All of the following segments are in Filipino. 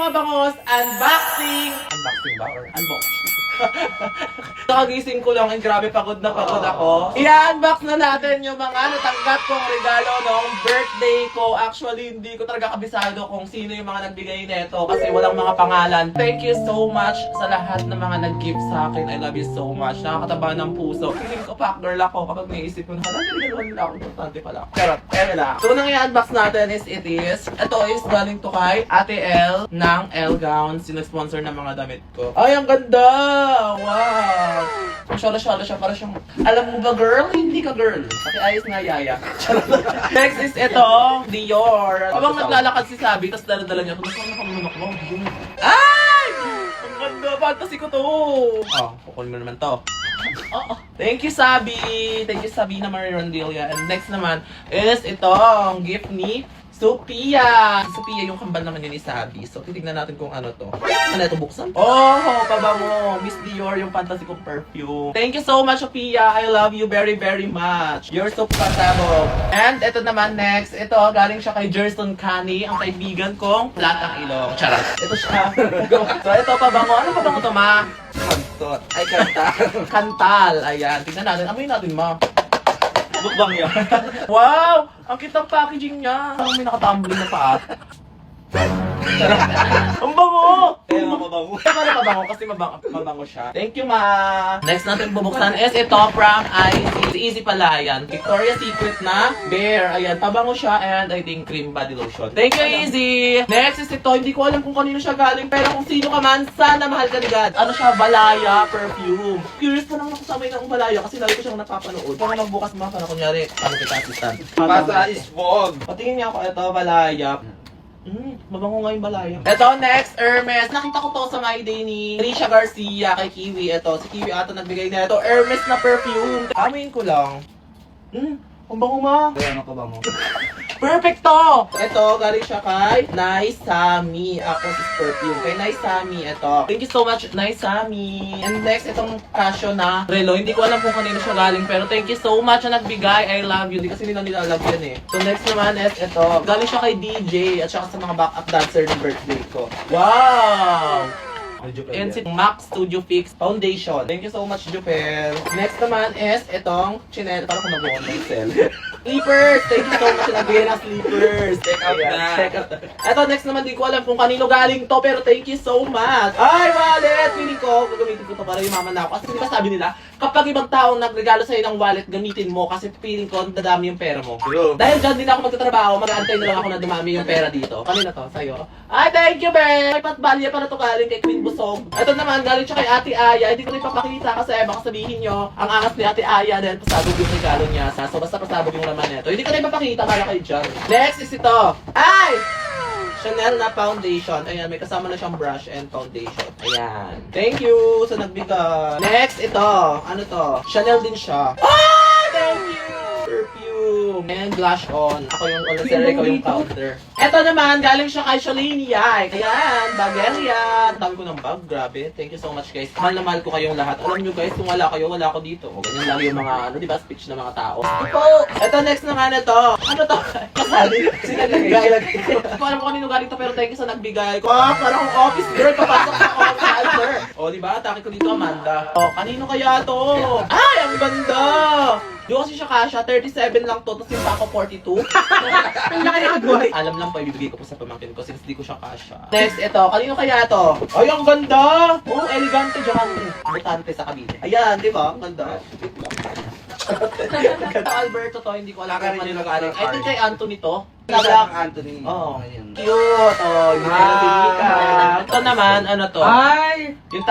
mga bangos, unboxing! Unboxing ba? Or unboxing? Nakagising ko lang and grabe pagod na pagod ako. I-unbox na natin yung mga natanggap kong regalo noong birthday ko. Actually, hindi ko talaga kabisado kung sino yung mga nagbigay nito kasi walang mga pangalan. Thank you so much sa lahat ng mga nag-gift sa akin. I love you so much. Nakakataba ng puso. Feeling ko pack girl ako kapag naisip ko na nagregalo nila ako. Importante pala. Pero, lang. So, nang i-unbox natin is ito is galing to kay Ate L ng L Gowns. Sinag-sponsor ng mga damit ko. Ay, ang ganda! Wow! Shala-shala siya para siyang, alam mo ba girl? Hindi ka girl. Pati ayos nga yaya. Next is ito, Dior. Habang naglalakad si Sabi, tapos dala-dala niya. Tapos ano kamunok mo? Ay! Ang ganda! Fantasy ko to! Oh, kukunin mo naman to. Oh, thank you, Sabi! Thank you, Sabina Marie Rondelia. And next naman is itong gift ni Sophia! Sophia yung kambal naman yun ni Sabi. So, titignan natin kung ano to. Ano ito, buksan? Oh, pabango! Miss Dior, yung fantasy kong perfume. Thank you so much, Sophia! I love you very, very much. You're so pasabog. And ito naman next. Ito, galing siya kay Jerson Cani, ang kaibigan kong Platang Ilong. Charot. Ito siya. So, ito, pabango. Ano pabango to, ma? Kantot. Ay, kantal. Kantal. Ayan. Tignan natin. Amoy natin, ma. Bukbang yan. Wow! Ang kitang packaging niya. Parang may nakatumbling na paa. Ang bango! Kaya nga mabango. Kaya pala mabango kasi mabango siya. Thank you, ma! Next natin bubuksan is ito from Easy pala yan. Victoria's Secret na bear. Ayan, pabango siya and I think cream body lotion. Thank you, Easy! Next is ito. Hindi ko alam kung kanino siya galing pero kung sino ka man, sana mahal ka ni God. Ano siya? Balaya perfume. Curious pa naman ako sa amin ng Balaya kasi lagi ko siyang napapanood. Kung nagbukas mga ka na kunyari, ano kita assistant. Pasa is fog. Patingin niya ako, ito, Balaya. Mabango nga yung Balaya. Ito, next, Hermes. Nakita ko to sa My Day ni Risha Garcia kay Kiwi. Ito, si Kiwi ata nagbigay na ito. Hermes na perfume. Amin ko lang. Ang bango, ma. Kaya nga pabango. Perfect to! Ito, galing siya kay Naisami. Ako si perfume. Kay Naisami, ito. Thank you so much, Naisami. And next, itong Casio na relo. Hindi ko alam kung kanino siya galing. Pero thank you so much na nagbigay. I love you. Hindi kasi nila nilalove yan eh. So next naman is ito. Galing siya kay DJ at saka sa mga backup dancer ng birthday ko. Wow! And si Max Studio Fix Foundation. Thank you so much, Jupel. Next naman is itong chinel. Parang kung nag-on ng cell. Sleepers! Thank you so much na nagbigay ng sleepers. Check out na. Check out. Ito, next naman, di ko alam kung kanino galing to, pero thank you so much. Ay, wallet! Feeling ko, gagamitin ko to para yumaman na ako. Kasi di ba sabi nila, kapag ibang taong nagregalo sa'yo ng wallet, gamitin mo kasi feeling ko, dadami yung pera mo. True. Dahil dyan din ako magtatrabaho, mag-aantay na lang ako na dumami yung pera dito. Kanina to, sa'yo. Ay, thank you, Ben! May patbalya para to galing kay Queen Busog. Ito naman, galing siya kay Ate Aya. Hindi ko rin papakita kasi baka sabihin nyo, ang angas ni Ate Aya dahil pasabog yung regalo niya. So, basta pasabog yung laman nito. Hindi ko rin papakita para kay John. Next is ito. Ay! Chanel na foundation. Ayan, may kasama na siyang brush and foundation. Ayan. Thank you sa nagbigay. Next, ito. Ano to? Chanel din siya. Ay! Thank you! Perfume. And blush on. Ako yung ulasere, ikaw yung powder. Ito naman, galing siya kay Shalini Yay. Ayan, Bageria. Ang dami ko ng bag. Grabe. Thank you so much, guys. Mahal na mahal ko kayong lahat. Alam nyo, guys, kung wala kayo, wala ako dito. O, ganyan lang yung mga, di ba, speech ng mga tao. Ito, next naman ito. Ano to? Kasali. Sinalagay. Hindi ko alam kung kanino galing to, pero thank you sa nagbigay. Wow, parang akong office girl. Papasok na ako sa answer. O, di ba? Atake ko dito, Amanda. O, kanino kaya to? Ay, ang ganda! Di kasi siya kasha, 37 lang to, tapos yung pa ako 42. Ang laki ng agway. Alam lang po, ibibigay ko po sa pamangkin ko since di ko siya kasha. Next, ito. Kanino kaya to? Ay, ang ganda! Oh, elegante, diamante. Butante sa kabine. Ayan, di ba? Ang ganda. Ito, Alberto to, hindi ko alam kung kanino galing. I think kay Anthony to. Isang Anthony. Oh, Ayun. cute. Oh, yung Mika. Ito naman, ano to? Ay! Yung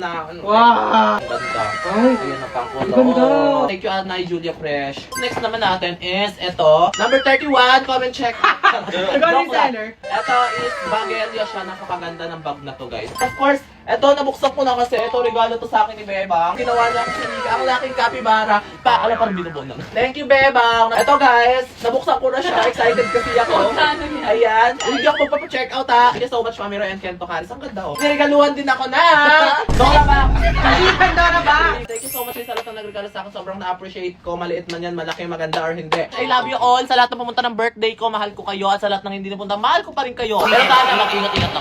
na ano. Wow! Ang ganda. Ay! Ayun ang pangkulo. Ganda. Thank you, Anay Julia Fresh. Next naman natin is ito. Number 31, comment check. Nagawin seller. Ito is Bagelia siya. Napakaganda ng bag na to, guys. Of course, ito, nabuksan ko na kasi. Ito, regalo to sa akin ni Bebang. Ginawa niya ako sa Mika. Ang laking capybara. Alam, parang binubon lang. Thank you, Bebang. Ito, guys. Nabuksan ko na siya. Excited kasi ako. Ayan. Hindi ako magpapacheck out, ha. Thank you so much, Mamiro and Kento Caris. Ang ganda, oh. Niregaluhan din ako na. Dora ba? Dora ba? Thank you so much sa lahat ng nagregalo sa akin. Sobrang na-appreciate ko. Maliit man yan, malaki, maganda, or hindi. I love you all. Sa lahat ng pumunta ng birthday ko, mahal ko kayo. At sa lahat ng hindi napunta, mahal ko pa rin kayo. Pero sana mag-ingat-ingat lang